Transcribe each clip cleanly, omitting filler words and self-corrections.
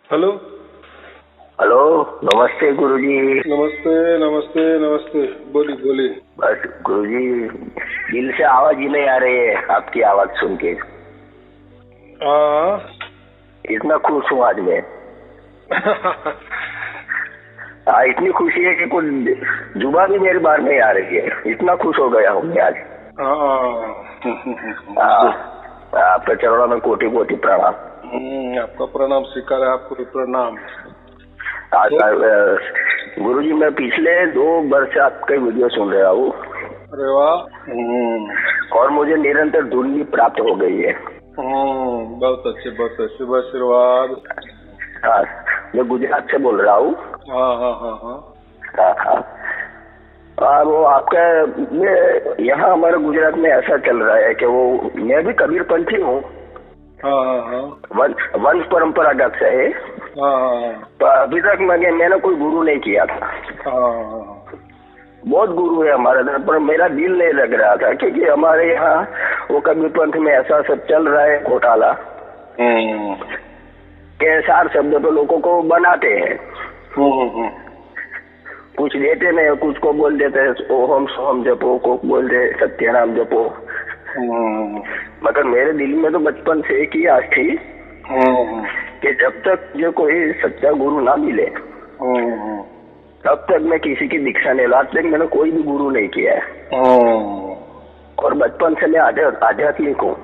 Hello. Hello, नमस्ते गुरुजी। नमस्ते नमस्ते नमस्ते। बोलिए बोलिए। बस गुरुजी, दिल से आवाज ही नहीं आ रही है आपकी आवाज सुन के। हाँ। इतना खुश हूँ आज मैं। हाँ, इतनी खुशी है कि कुछ जुबान भी मेरी बाहर नहीं आ रही है। इतना खुश हो गया हूँ मैं आज। आपके चरणों में कोटि कोटि प्रणाम। आपका प्रणाम स्वीकार है। आपको भी प्रणाम। गुरुजी, मैं पिछले 2 वर्ष से आपके वीडियो सुन रहा हूँ। अरे वाह। और मुझे निरंतर धुन भी प्राप्त हो गई है। बहुत अच्छे बहुत अच्छे। शुभ आशीर्वाद। हाँ, मैं गुजरात से बोल रहा हूँ। हाँ हाँ हाँ हाँ। हाँ हाँ। वो आपका यहाँ हमारे गुजरात में ऐसा चल रहा है कि वो मैं भी कबीरपंथी हूँ। हाँ हाँ हाँ। वंश परंपरागत से है। हाँ। तो अभी तक मैंने कोई गुरु नहीं किया था। हाँ। बहुत गुरु है हमारे इधर, पर मेरा दिल नहीं लग रहा था क्योंकि हमारे यहाँ वो कबीरपंथ में ऐसा सब चल रहा है घोटाला के 4 शब्द तो लोगों को बनाते हैं। कुछ देते नहीं, कुछ को बोल देते हैं ओम सोम जपो, को बोल दे सत्यनाम जपो। मगर मेरे दिल में तो बचपन से एक ही आस थी कि जब तक जो कोई सच्चा गुरु ना मिले तब तक मैं किसी की दीक्षा नहीं लूं। आज तक मैंने कोई भी गुरु नहीं किया है। और बचपन से मैं आध्यात्मिक हूँ।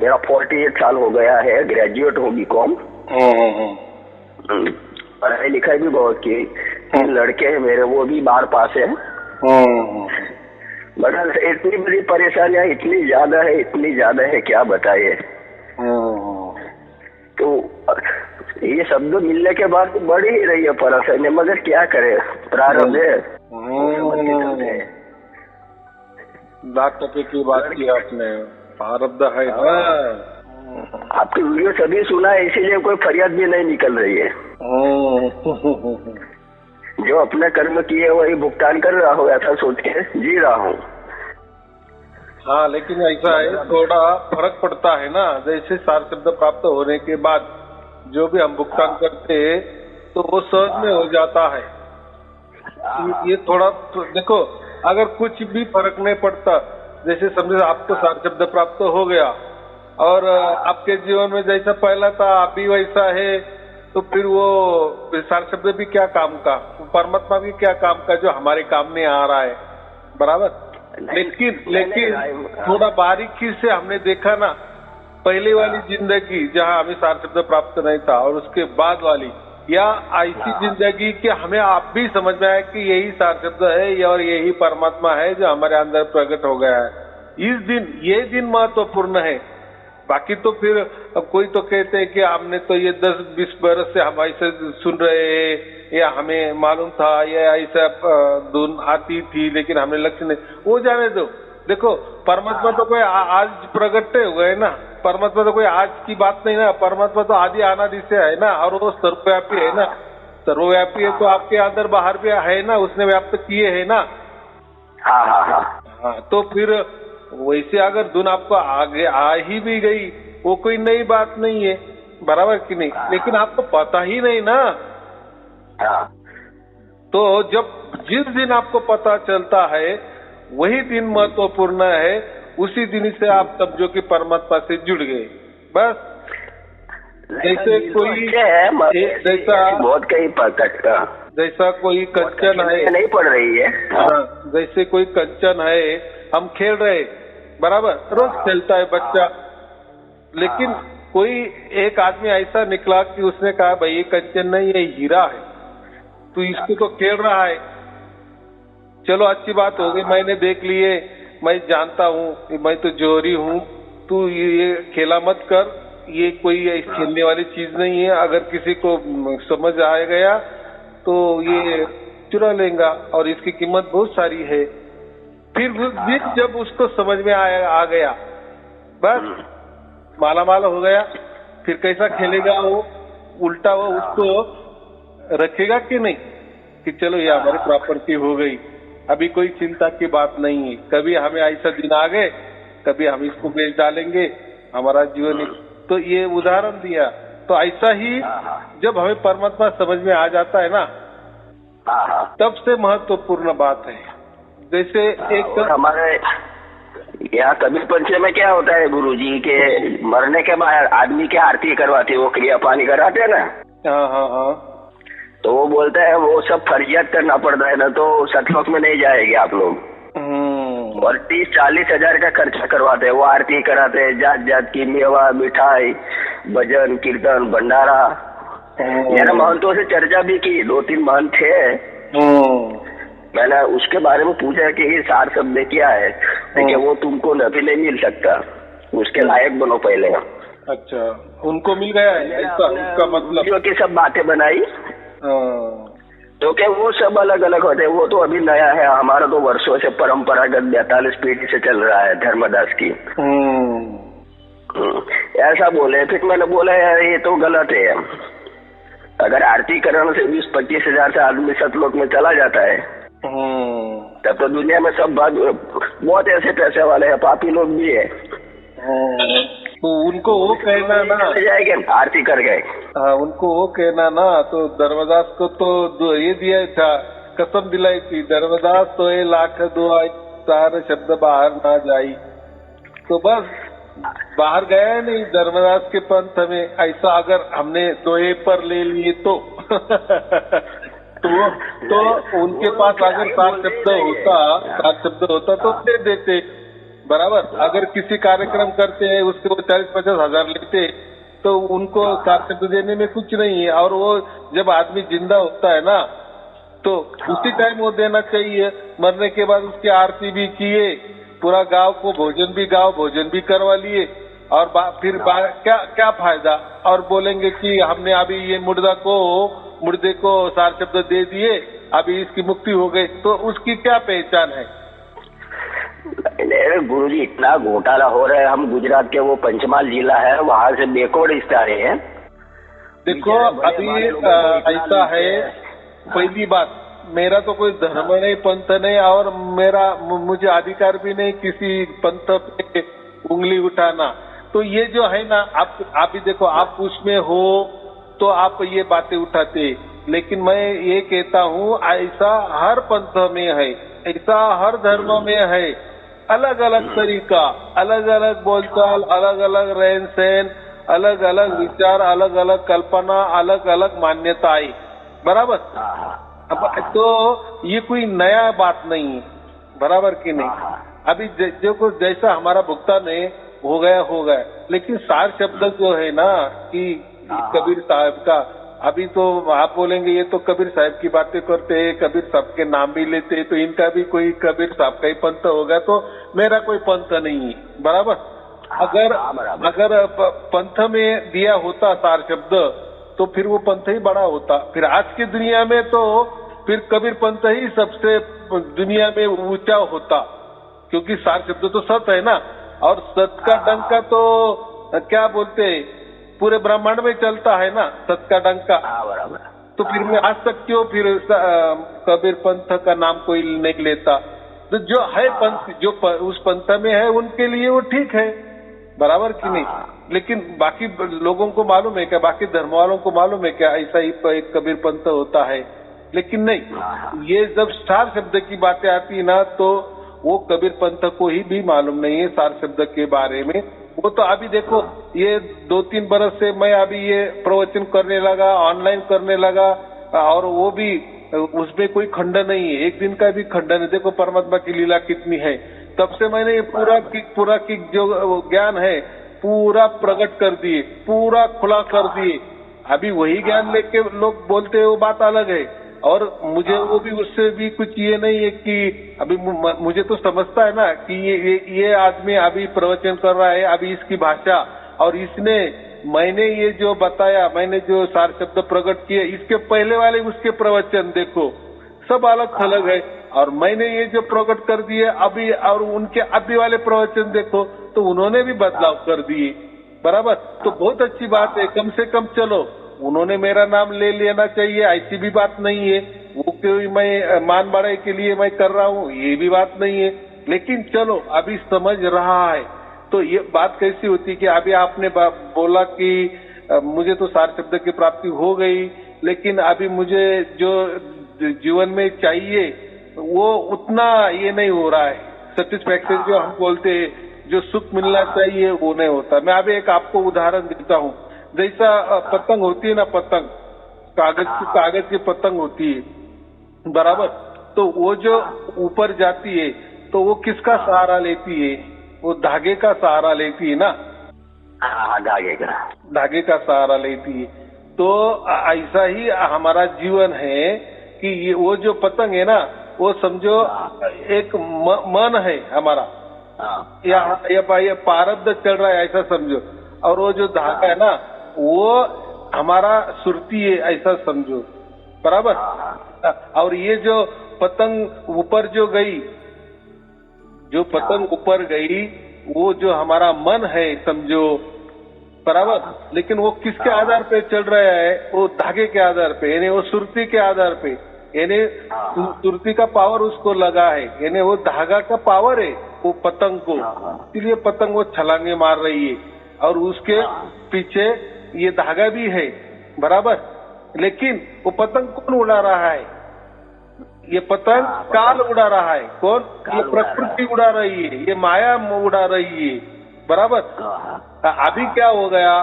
मेरा 48 साल हो गया है। ग्रेजुएट हूँ बीकॉम। पढ़ाई लिखाई भी बहुत की। 3 लड़के हैं मेरे, वो भी 12 पास है। मगर इतनी बड़ी परेशानियां इतनी ज्यादा है क्या बताइए। तो ये शब्द मिलने के बाद तो बढ़ ही रही है परेशानी, मगर क्या करे, प्रारब्ध है। 1,00,000 की बात की आपने। प्रारब्ध है ना। आपकी वीडियो सभी सुना है, इसीलिए कोई फरियाद भी नहीं निकल रही है। जो अपने कर्म किए वही भुगतान कर रहा हूँ, ऐसा सोच के जी रहा हूँ। हाँ, लेकिन ऐसा है, थोड़ा फर्क पड़ता है ना। जैसे 4 शब्द प्राप्त होने के बाद जो भी हम भुगतान करते हैं तो वो सहज में हो जाता है। ये थोड़ा देखो, अगर कुछ भी फर्क नहीं पड़ता, जैसे समझो आपको 4 शब्द प्राप्त हो गया और आपके जीवन में जैसा पहला था अभी वैसा है, तो फिर वो 4 शब्द भी क्या काम का, परमात्मा भी क्या काम का जो हमारे काम में आ रहा है। बराबर। लेकिन थोड़ा बारीकी से हमने देखा ना, पहले वाली जिंदगी जहाँ हमें 4 शब्द प्राप्त नहीं था और उसके बाद वाली, या ऐसी जिंदगी कि हमें आप भी समझ में आया कि यही 4 शब्द है और यही परमात्मा है जो हमारे अंदर प्रकट हो गया है। ये दिन महत्वपूर्ण है। बाकी तो फिर कोई तो कहते हैं कि हमने तो ये 10-20 बरस से हम ऐसे सुन रहे हैं, या हमें मालूम था, या ऐसा धुन आती थी लेकिन हमने लक्ष्य नहीं, वो जाने दो। देखो, परमात्मा तो कोई आज प्रकट हुए है ना। परमात्मा तो कोई आज की बात नहीं ना। परमात्मा तो आदि अनादि से है ना, और वो सर्वव्यापी है ना। सर्वव्यापी है तो आपके अंदर बाहर भी है ना, उसने व्याप्त किए है ना। हाँ, तो फिर वैसे अगर धुन आपको आगे आ ही भी गई, वो कोई नई बात नहीं है। बराबर कि नहीं। लेकिन आपको पता ही नहीं ना। तो जब जिस दिन आपको पता चलता है वही दिन महत्वपूर्ण है। उसी दिन से आप समझो कि परमात्मा से जुड़ गए। बस जैसे कोई बहुत कहीं पकड़ता, जैसा कोई कंचन है, नहीं पड़ रही है। जैसे कोई कंचन है, हम खेल रहे, बराबर, रोज खेलता है बच्चा। लेकिन कोई एक आदमी ऐसा निकला कि उसने कहा भाई ये कंचन नहीं, ये हीरा है, तू इसको तो खेल रहा है। चलो अच्छी बात हो गई, मैंने देख लिए, मैं जानता हूँ मैं तो जोहरी हूँ, तू ये खेला मत कर, ये कोई खेलने वाली चीज नहीं है। अगर किसी को समझ आ गया तो ये चुरा लेगा और इसकी कीमत बहुत सारी है। फिर जब उसको समझ में आ गया, बस माला माल हो गया। फिर कैसा खेलेगा वो, उल्टा वो उसको रखेगा कि नहीं कि चलो ये हमारी प्रॉपर्टी हो गई, अभी कोई चिंता की बात नहीं है। कभी हमें ऐसा दिन आ गए, कभी हम इसको बेच डालेंगे, हमारा जीवन तो ये उदाहरण दिया। तो ऐसा ही जब हमें परमात्मा समझ में आ जाता है ना, तब से महत्वपूर्ण बात है। जैसे एक हमारे यहाँ कबीर पंच में क्या होता है गुरुजी के मरने के बाद आदमी की आरती करवाते, वो क्रिया पानी कराते हैं ना। हाँ। तो वो बोलते हैं वो सब फर्जियत करना पड़ता है ना, तो सतलोक में नहीं जाएंगे आप लोग। और 30-40 हजार का खर्चा करवाते हैं, वो आरती कराते हैं, जात जात की मेवा मिठाई भजन कीर्तन भंडारा। मैंने महंतों से चर्चा भी की, 2-3 महंत थे। मैंने उसके बारे में पूछा कि सार शब्द क्या है, लेकिन वो तुमको अभी नहीं मिल सकता, उसके लायक बनो पहले। अच्छा, उनको मिल गया है ऐसा उसका मतलब? जो की सब बातें बनाई तो क्या वो सब अलग अलग होते हैं, वो तो अभी नया है। हमारा तो वर्षों से परंपरागत 42 पीढ़ी से चल रहा है धर्मदास की। ऐसा बोले, फिर मैंने बोला यार ये तो गलत है। अगर आरती कराने से 20-25 हजार से आदमी सतलोक में चला जाता है, तब तो दुनिया में सब बहुत ऐसे पैसे वाले हैं, पापी लोग भी है। तो उनको वो कहना ना जाएंगे आरती कर गए। हाँ, उनको वो कहना ना। तो धर्मदास को तो ये दिया था, कसम दिलाई थी, धर्मदास तो ये लाख दुआई सारे शब्द बाहर ना जाई। तो बस बाहर गया नहीं धर्मदास के पंथ में। ऐसा अगर हमने दोहे पर ले लिए तो तो उनके पास अगर सार शब्द होता तो दे देते बराबर। अगर किसी कार्यक्रम करते हैं उसके वो 40-50 हजार लेते, तो उनको सार शब्द देने में कुछ नहीं है। और वो जब आदमी जिंदा होता है ना, तो उसी टाइम वो देना चाहिए। मरने के बाद उसकी आरती भी किए, पूरा गांव को भोजन भी करवा लिए, और फिर क्या फायदा? और बोलेंगे कि हमने अभी ये मुर्दे को सार शब्द दे दिए, अभी इसकी मुक्ति हो गई, तो उसकी क्या पहचान है? गुरुजी इतना घोटाला हो रहा है। हम गुजरात के वो पंचमहाल जिला है, वहाँ से बेकोड इस्तारे हैं। देखो अभी ऐसा है, पहली बात, मेरा तो कोई धर्म नहीं पंथ नहीं, और मुझे अधिकार भी नहीं किसी पंथ पे उंगली उठाना। तो ये जो है ना, आप भी देखो, आप उसमें हो तो आप ये बातें उठाते, लेकिन मैं ये कहता हूँ ऐसा हर पंथ में है, ऐसा हर धर्म में है। अलग अलग तरीका, अलग अलग बोलचाल, अलग अलग रहन सहन, अलग अलग विचार, अलग अलग कल्पना, अलग अलग मान्यताएं, बराबर। अब तो ये कोई नया बात नहीं है, बराबर कि नहीं? अभी जो जैसा हमारा भुगतान है हो गया, लेकिन सार शब्द जो है ना कि कबीर साहब का, अभी तो आप बोलेंगे ये तो कबीर साहब की बातें करते हैं, कबीर साहब के नाम भी लेते हैं, तो इनका भी कोई कबीर साहब का ही पंथ होगा, तो मेरा कोई पंथ नहीं है, बराबर। अगर पंथ में दिया होता सार शब्द, तो फिर वो पंथ ही बड़ा होता। फिर आज की दुनिया में तो फिर कबीर पंथ ही सबसे दुनिया में ऊंचा होता, क्योंकि सार शब्द तो सत है ना, और सत का डंका तो क्या बोलते, पूरे ब्रह्मांड में चलता है ना सत का डंका। तो फिर मैं आज तक क्यों फिर कबीर पंथ का नाम कोई नहीं लेता? तो जो है पंथ, जो उस पंथ में है उनके लिए वो ठीक है, बराबर कि नहीं? लेकिन बाकी लोगों को मालूम है क्या, बाकी धर्म वालों को मालूम है क्या ऐसा ही एक कबीर पंथ होता है? लेकिन नहीं, ये जब सार शब्द की बातें आती है ना, तो वो कबीर पंथ को ही भी मालूम नहीं है सार शब्द के बारे में। वो तो अभी देखो, ये 2-3 बरस से मैं अभी ये प्रवचन करने लगा, ऑनलाइन करने लगा, और वो भी उसमें कोई खंडन नहीं है, एक दिन का भी खंडन है। देखो परमात्मा की लीला कितनी है। तब से मैंने पूरा की जो ज्ञान है पूरा प्रकट कर दिए, पूरा खुला कर दिए। अभी वही ज्ञान लेके लोग बोलते हैं, वो बात अलग है। और मुझे वो भी उससे भी कुछ ये नहीं है कि अभी मुझे तो समझता है ना कि ये आदमी अभी प्रवचन कर रहा है, अभी इसकी भाषा, और मैंने ये जो बताया, मैंने जो सार शब्द प्रकट किए, इसके पहले वाले उसके प्रवचन देखो सब अलग थलग है, और मैंने ये जो प्रकट कर दिए अभी, और उनके अभी वाले प्रवचन देखो तो उन्होंने भी बदलाव कर दिए, बराबर। तो बहुत अच्छी बात है, कम से कम चलो उन्होंने मेरा नाम ले लेना चाहिए, ऐसी भी बात नहीं है। वो कोई मैं मान बढ़ाई के लिए मैं कर रहा हूँ, ये भी बात नहीं है। लेकिन चलो अभी समझ रहा है तो ये बात कैसी होती कि अभी आपने बोला कि मुझे तो सार शब्द की प्राप्ति हो गई, लेकिन अभी मुझे जो जीवन में चाहिए वो उतना ये नहीं हो रहा है, सेटिस्फैक्शन जो हम बोलते हैं, जो सुख मिलना चाहिए वो नहीं होता। मैं अभी एक आपको उदाहरण देता हूँ। जैसा पतंग होती है ना, पतंग कागज की पतंग होती है, बराबर। तो वो जो ऊपर जाती है तो वो किसका सहारा लेती है? वो धागे का सहारा लेती है ना। धागे का सहारा लेती है। तो ऐसा ही हमारा जीवन है कि ये वो जो पतंग है ना, वो समझो एक मन है हमारा, या प्रारब्ध चल रहा है ऐसा समझो, और वो जो धागा है ना वो हमारा सुरती है ऐसा समझो, बराबर। और ये जो पतंग ऊपर जो गई, जो पतंग ऊपर गई वो जो हमारा मन है समझो, बराबर। लेकिन वो किसके आधार पे चल रहा है? वो धागे के आधार पे, यानी वो सुरती के आधार पे, यानी सुरती का पावर उसको लगा है, यानी वो धागा का पावर है वो पतंग को, इसलिए पतंग वो छलांगे मार रही है और उसके पीछे ये धागा भी है, बराबर। लेकिन वो पतंग कौन उड़ा रहा है? ये पतंग काल उड़ा रहा है। कौन? ये प्रकृति उड़ा रही है, ये माया उड़ा रही है, बराबर। अभी क्या हो गया?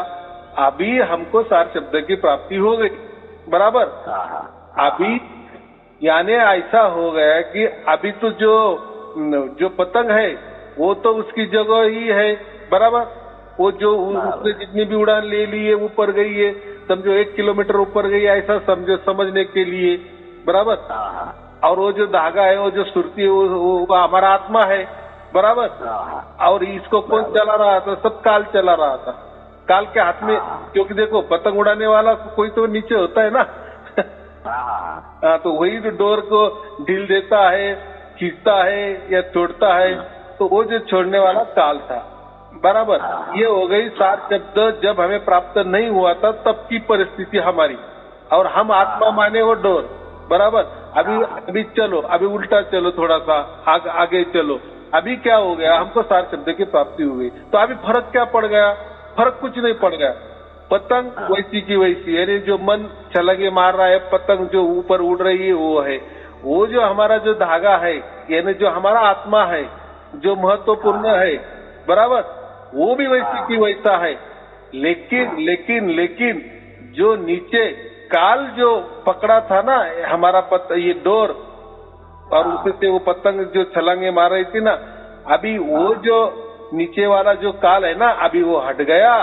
अभी हमको सार शब्द की प्राप्ति हो गई, बराबर। अभी यानी ऐसा हो गया कि अभी तो जो पतंग है वो तो उसकी जगह ही है, बराबर। वो जो उसने जितनी भी उड़ान ले ली है ऊपर गई है, समझो 1 किलोमीटर ऊपर गई है ऐसा समझो, समझने के लिए, बराबर। और वो जो धागा है, वो जो सुरती है, वो हमारा आत्मा है, बराबर। और इसको कौन चला रहा था? सब काल चला रहा था, काल के हाथ में। क्योंकि देखो पतंग उड़ाने वाला कोई तो नीचे होता है ना तो वही जो डोर को ढील देता है, खींचता है या छोड़ता है, तो वो जो छोड़ने वाला काल था, बराबर। ये हो गई सार शब्द जब हमें प्राप्त नहीं हुआ था तब की परिस्थिति हमारी, और हम आत्मा माने वो डोर, बराबर। अभी चलो, अभी उल्टा चलो, थोड़ा सा आगे चलो। अभी क्या हो गया? हमको सार शब्द की प्राप्ति हो गई। तो अभी फर्क क्या पड़ गया? फर्क कुछ नहीं पड़ गया। पतंग वैसी की वैसी, यानी जो मन छलांगे मार रहा है, पतंग जो ऊपर उड़ रही है वो है। वो जो हमारा जो धागा है, यानी जो हमारा आत्मा है, जो महत्वपूर्ण है, बराबर, वो भी वैसी की वैसा है। लेकिन जो नीचे काल जो पकड़ा था ना हमारा ये डोर, और उसे से वो पतंग जो छलांगे मार रही थी ना, अभी वो जो नीचे वाला जो काल है ना, अभी वो हट गया,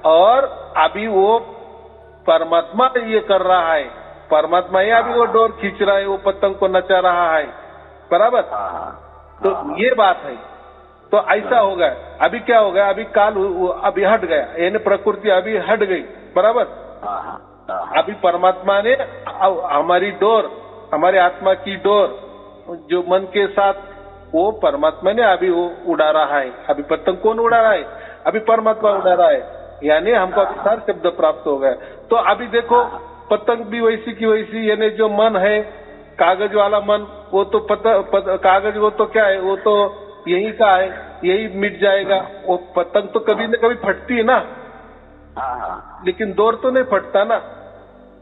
और अभी वो परमात्मा ये कर रहा है। परमात्मा ही अभी वो डोर खींच रहा है, वो पतंग को नचा रहा है, बराबर। तो ये बात है। तो ऐसा हो गया। अभी क्या हो गया? अभी काल अभी हट गया, यानी प्रकृति अभी हट गई, बराबर। अभी परमात्मा ने हमारी डोर, हमारे आत्मा की डोर जो मन के साथ, वो परमात्मा ने अभी वो उड़ा रहा है। अभी पतंग कौन उड़ा रहा है? अभी परमात्मा उड़ा रहा है, यानी हमको अभी सार शब्द प्राप्त हो गया। तो अभी देखो पतंग भी वैसी की वैसी, यानी जो मन है कागज वाला मन, वो तो कागज वो तो क्या है? वो तो यही का है, यही मिट जाएगा। वो पतंग तो कभी न कभी फटती है ना, लेकिन डोर तो नहीं फटता ना,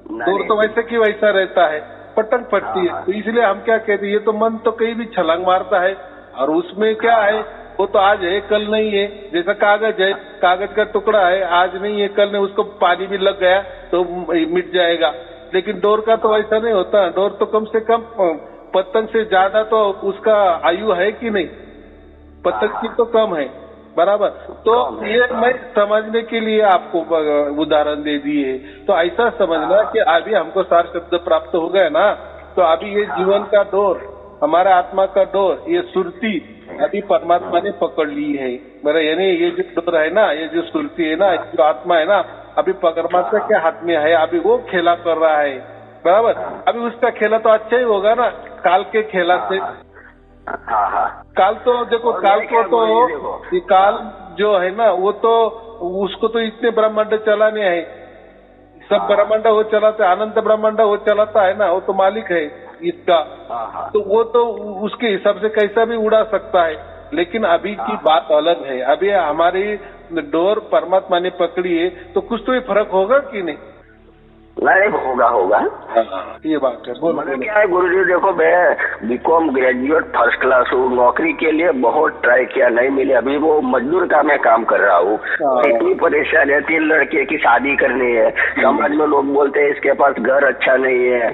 डोर तो वैसे की वैसा रहता है, पतंग फटती है। तो इसलिए हम क्या कहते हैं, ये तो मन तो कहीं भी छलांग मारता है, और उसमें क्या है? वो तो आज है कल नहीं है। जैसा कागज है, कागज का टुकड़ा है, आज नहीं है कल नहीं, उसको पानी भी लग गया तो मिट जाएगा। लेकिन डोर का तो ऐसा नहीं होता। डोर तो कम से कम पतंग से ज्यादा तो उसका आयु है कि नहीं, पतंग की तो कम है, बराबर। तो ये मैं समझने के लिए आपको उदाहरण दे दिए। तो ऐसा समझना कि अभी हमको सार शब्द प्राप्त हो गया ना, तो अभी ये जीवन का डोर, हमारा आत्मा का डोर, ये सुरती अभी परमात्मा ने पकड़ ली है, बराबर। यानी ये जो डोर है ना, ये जो सुरती है ना, जो आत्मा है ना, अभी परमात्मा के हाथ में है। अभी वो खेला कर रहा है, बराबर। अभी उसका खेला तो अच्छा ही होगा ना काल के खेला से। काल तो देखो, काल को तो ये काल जो है ना, वो तो उसको तो इतने ब्रह्मांड चलाने हैं, सब ब्रह्मांड वो चलाता है, अनंत ब्रह्मांड वो चलाता है ना, वो तो मालिक है इसका। तो वो तो उसके हिसाब से कैसा भी उड़ा सकता है। लेकिन अभी की बात अलग है। अभी हमारी डोर परमात्मा ने पकड़ी है तो कुछ तो भी फर्क होगा कि नहीं? नहीं होगा। हाँ, ये बात है। मतलब क्या है गुरुजी, देखो मैं बीकॉम ग्रेजुएट फर्स्ट क्लास हूँ, नौकरी के लिए बहुत ट्राई किया, नहीं मिली। अभी वो मजदूर का मैं काम कर रहा हूँ। इतनी परेशानी है, 3 लड़के की शादी करनी है, समाज में लोग बोलते हैं इसके पास घर अच्छा नहीं है,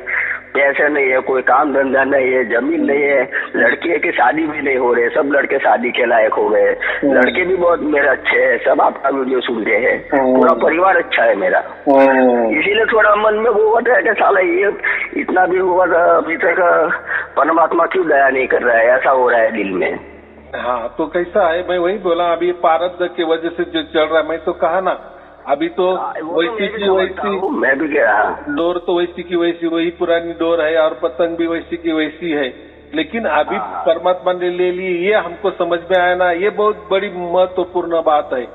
पैसे नहीं है, कोई काम धंधा नहीं है, जमीन नहीं है, लड़के की शादी भी नहीं हो रहे, सब लड़के शादी के लायक हो गए। लड़के भी बहुत मेरे अच्छे हैं, सब आपका वीडियो सुनते हैं, पूरा परिवार अच्छा है मेरा। इसीलिए थोड़ा मन में वो होता है कि साला ये इतना भी हुआ था अभी तक परमात्मा क्यों दया नहीं कर रहा है, ऐसा हो रहा है दिल में। हाँ, तो कैसा है, मैं वही बोला, अभी प्रारब्ध की वजह से जो चल रहा है, मैं तो कहा ना, अभी तो वैसी की वैसी, मैं भी कह रहा, डोर तो वैसी की वैसी वही पुरानी डोर है और पतंग भी वैसी की वैसी है। लेकिन अभी परमात्मा ने ले ली, ये हमको समझ में आया ना, ये बहुत बड़ी महत्वपूर्ण बात है।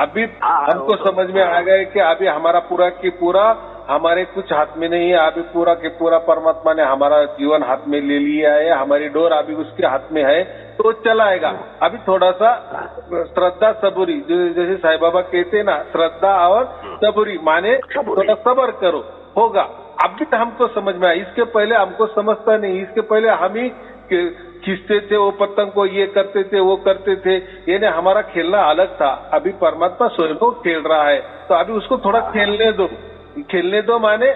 अभी हमको समझ में आ गया कि अभी हमारा पूरा की पूरा हमारे कुछ हाथ में नहीं है, अभी पूरा के पूरा परमात्मा ने हमारा जीवन हाथ में ले लिया है, हमारी डोर अभी उसके हाथ में है, तो चलाएगा। अभी थोड़ा सा श्रद्धा सबूरी, जैसे साईं बाबा कहते हैं ना, श्रद्धा और सबूरी माने थोड़ा सबर करो, होगा। अभी तो हमको समझ में आया, इसके पहले हमको समझता नहीं, इसके पहले हम ही खींचते थे वो पतंग को, ये करते थे वो करते थे, यानी हमारा खेलना अलग था। अभी परमात्मा स्वयं खेल रहा है, तो अभी उसको थोड़ा खेलने दो माने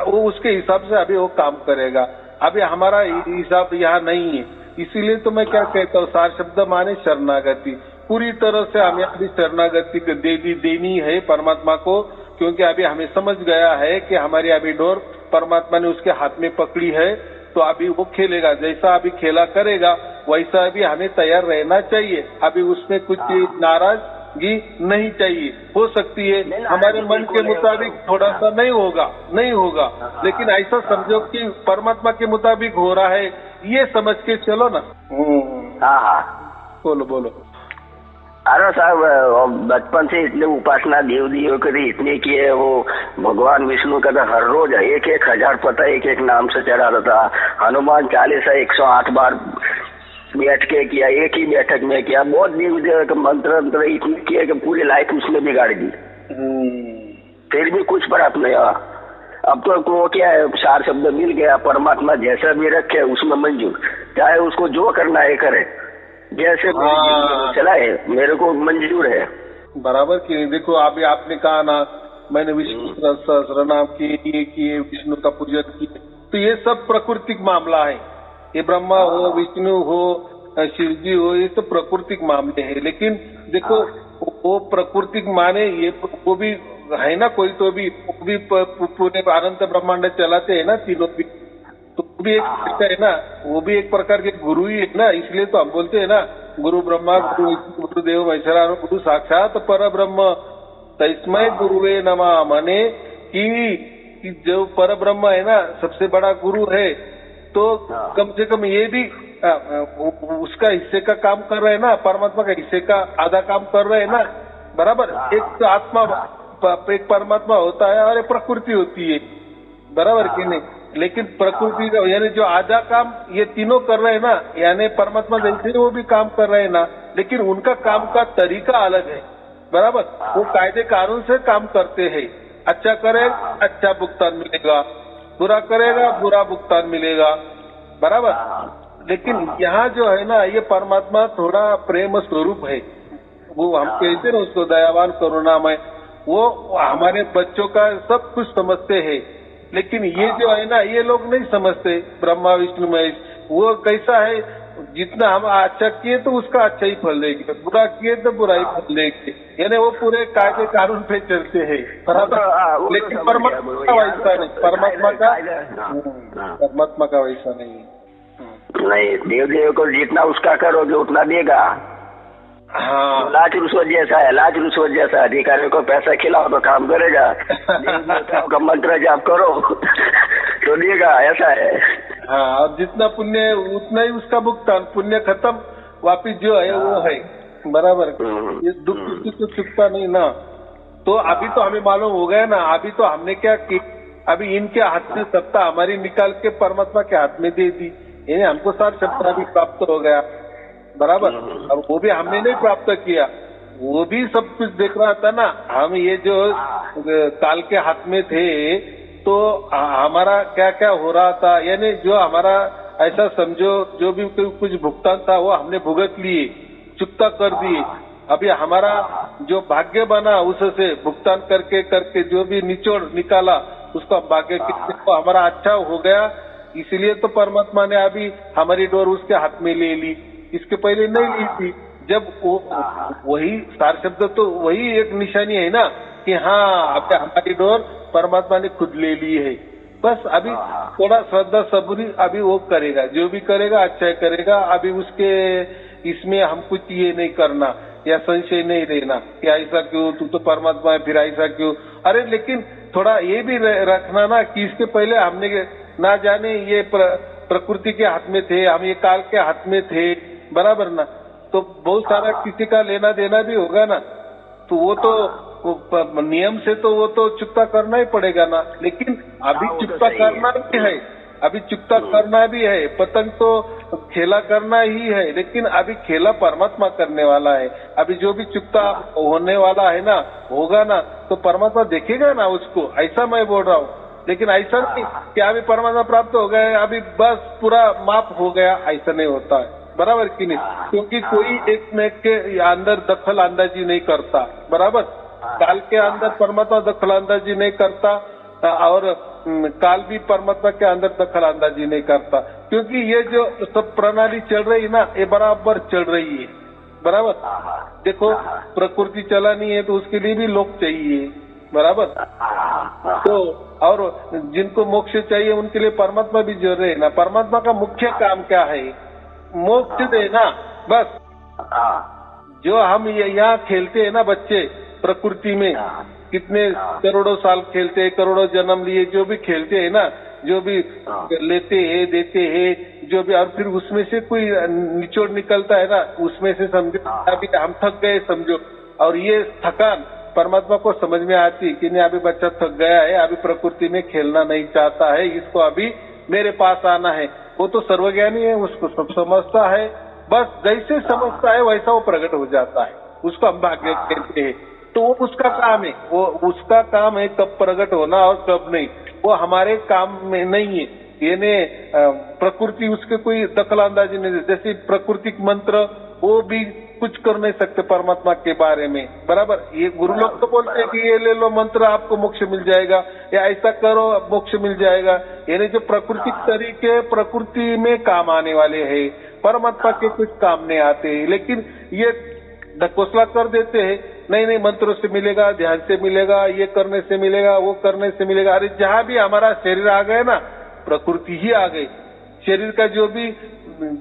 वो उसके हिसाब से अभी वो काम करेगा। अभी हमारा हिसाब यहाँ नहीं है, इसीलिए तो मैं क्या कहता हूँ, सार शब्द माने शरणागति। पूरी तरह से हमें अभी शरणागति देनी है परमात्मा को, क्योंकि अभी हमें समझ गया है कि हमारी अभी डोर परमात्मा ने उसके हाथ में पकड़ी है, तो अभी वो खेलेगा, जैसा अभी खेला करेगा वैसा अभी हमें तैयार रहना चाहिए। अभी उसमें कुछ नाराजगी नहीं चाहिए, हो सकती है हमारे मन के मुताबिक थोड़ा सा नहीं होगा, लेकिन ऐसा समझो कि परमात्मा के मुताबिक हो रहा है, ये समझ के चलो ना। बोलो। अरे साहब, बचपन से इतने उपासना देव करी इतनी की है, वो भगवान विष्णु का तो हर रोज 1,000 पता एक नाम से चढ़ा रहता। हनुमान चालीसा 108 बार बैठ के किया, एक ही बैठक में किया, बहुत देव मंत्र इतने किए कि पूरी लाइफ उसने बिगाड़ दी। फिर भी कुछ फर्क नहीं हुआ। अब तो वो क्या है, सार शब्द मिल गया, परमात्मा जैसा भी रखे उसमें मंजूर, चाहे उसको जो करना है करे, जैसे चला है, मेरे को मंजूर है। बराबर की देखो, अभी आपने कहा ना, मैंने विष्णु सहस्त्रनाम किए, विष्णु का पूजन किए, तो ये सब प्राकृतिक मामला है। ये ब्रह्मा हो, विष्णु हो, शिव जी हो, ये तो प्राकृतिक मामले हैं। लेकिन देखो वो प्राकृतिक माने ये वो भी है ना, कोई तो भी पूरे अनंत ब्रह्मांड चलाते हैं ना तीनों भी, तो भी एक है ना, वो भी एक प्रकार के गुरु ही है ना। इसलिए तो हम बोलते हैं ना, गुरु ब्रह्मा गुरु विष्णु गुरुदेव महेश्वरा गुरु साक्षात पर ब्रह्म तस्मै गुरुवे नमः, माने कि जो पर ब्रह्म है ना, सबसे बड़ा गुरु है, तो कम से कम ये भी उसका हिस्से का काम कर रहे हैं ना, परमात्मा का हिस्से का आधा काम कर रहे हैं ना, बराबर। एक तो आत्मा, एक परमात्मा होता है और एक प्रकृति होती है, बराबर कि नहीं। लेकिन प्रकृति का यानी जो आधा काम ये तीनों कर रहे हैं ना, यानी परमात्मा जैसे वो भी काम कर रहे हैं ना, लेकिन उनका काम का तरीका अलग है, बराबर। वो कायदे कानून से काम करते हैं, अच्छा करेगा अच्छा भुगतान मिलेगा, बुरा करेगा बुरा भुगतान मिलेगा, बराबर। लेकिन यहाँ जो है ना, ये परमात्मा थोड़ा प्रेम स्वरूप है, वो हम कहते ना उसको दयावान करुणामय, वो हमारे बच्चों का सब कुछ समझते हैं। लेकिन ये जो है ना, ये लोग नहीं समझते, ब्रह्मा विष्णु महेश। वो कैसा है, जितना हम अच्छा किए तो उसका अच्छा ही फल देंगे, बुरा किए तो बुरा ही फल देंगे, यानी वो पूरे कायदे कानून पे चलते हैं, बराबर। लेकिन परमात्मा का वैसा नहीं, परमात्मा का वैसा नहीं। नहीं, देव को जितना उसका करोगे उतना देगा। हाँ, लाच रुश्वत जैसा है, लाच रुश्वत जैसा। अधिकारी को पैसा खिलाओ तो काम करेगा, का मंत्र जाप करो तो देगा, ऐसा है। हाँ, और जितना पुण्य उतना ही उसका भुगतान, पुण्य खत्म, वापिस जो है वो है, बराबर। ये दुख किसी को चुकता नहीं ना। तो अभी तो हमें मालूम हो गया ना, अभी तो हमने क्या की, अभी इनके हाथ से सत्ता हमारी निकाल के परमात्मा के हाथ में दे दी, यानी हमको सार शब्द अभी प्राप्त हो गया, बराबर। अब वो भी हमने नहीं प्राप्त किया, वो भी सब कुछ देख रहा था ना। हम ये जो काल के हाथ में थे तो हमारा क्या क्या हो रहा था, यानी जो हमारा ऐसा समझो जो भी कुछ भुगतान था वो हमने भुगत लिए, चुकता कर दिए। अभी हमारा जो भाग्य बना उससे भुगतान करके करके जो भी निचोड़ निकाला उसका भाग्य को हमारा अच्छा हो गया। इसलिए तो परमात्मा ने अभी हमारी डोर उसके हाथ में ले ली, इसके पहले नहीं ली थी। जब वही सार शब्द तो वही एक निशानी है ना कि हाँ अब हमारी डोर परमात्मा ने खुद ले ली है। बस अभी थोड़ा श्रद्धा सबूरी अभी वो करेगा, जो भी करेगा अच्छा करेगा। अभी उसके इसमें हम कुछ ये नहीं करना या संशय नहीं रहना कि ऐसा क्यों, तू तो परमात्मा है फिर ऐसा क्यों। अरे लेकिन थोड़ा ये भी रखना ना कि इसके पहले हमने ना जाने ये प्रकृति के हाथ में थे, हम ये काल के हाथ में थे, बराबर ना। तो बहुत सारा किसी का लेना देना भी होगा ना, तो वो तो नियम से तो वो तो चुकता करना ही पड़ेगा ना। लेकिन अभी चुकता करना भी है, अभी चुकता करना भी है। पतंग तो खेला करना ही है, लेकिन अभी खेला परमात्मा करने वाला है। अभी जो भी चुकता होने वाला है ना, होगा ना, तो परमात्मा देखेगा ना उसको, ऐसा मैं बोल रहा हूँ। लेकिन ऐसा नहीं कि अभी परमात्मा प्राप्त हो गए अभी बस पूरा माफ हो गया, ऐसा नहीं होता है, बराबर कि नहीं। क्योंकि कोई एक न एक के अंदर दखल अंदाजी नहीं करता, बराबर। काल के अंदर परमात्मा दखल अंदाजी नहीं करता और काल भी परमात्मा के अंदर दखल अंदाजी नहीं करता। क्योंकि ये जो सब प्रणाली चल रही है ना, ये बराबर चल रही है, बराबर। देखो प्रकृति चलानी है तो उसके लिए भी लोग चाहिए, बराबर। तो और जिनको मोक्ष चाहिए उनके लिए परमात्मा भी जरूरी है ना। परमात्मा का मुख्य काम क्या है? मोक्ष देना, बस। जो हम यहाँ खेलते हैं ना बच्चे प्रकृति में, कितने करोड़ों साल खेलते हैं, करोड़ों जन्म लिए, जो भी खेलते हैं ना, जो भी लेते हैं देते हैं, जो भी, और फिर उसमें से कोई निचोड़ निकलता है ना, उसमें से समझो अभी हम थक गए समझो। और ये थकान परमात्मा को समझ में आती कि नहीं अभी बच्चा थक गया है, अभी प्रकृति में खेलना नहीं चाहता है, इसको अभी मेरे पास आना है। वो तो सर्वज्ञानी है, उसको सब समझता है। बस जैसे समझता है वैसा वो प्रकट हो जाता है, उसको हम भाग्य कहते हैं। तो वो उसका काम है, वो उसका काम है कब प्रकट होना और कब नहीं, वो हमारे काम में नहीं है। यानी प्रकृति उसके कोई दखल अंदाजी नहीं। जैसे प्राकृतिक मंत्र वो भी कुछ कर नहीं सकते परमात्मा के बारे में, बराबर। ये गुरु लोग तो बोलते हैं कि ये ले लो मंत्र आपको मोक्ष मिल जाएगा, या ऐसा करो मोक्ष मिल जाएगा। यानी जो प्राकृतिक तरीके प्रकृति में काम आने वाले हैं, परमात्मा के कुछ काम नहीं आते। लेकिन ये ढकोसला कर देते हैं, नहीं नहीं मंत्रों से मिलेगा, ध्यान से मिलेगा, ये करने से मिलेगा, वो करने से मिलेगा। अरे जहाँ भी हमारा शरीर आ गए ना, प्रकृति ही आ गई। शरीर का जो भी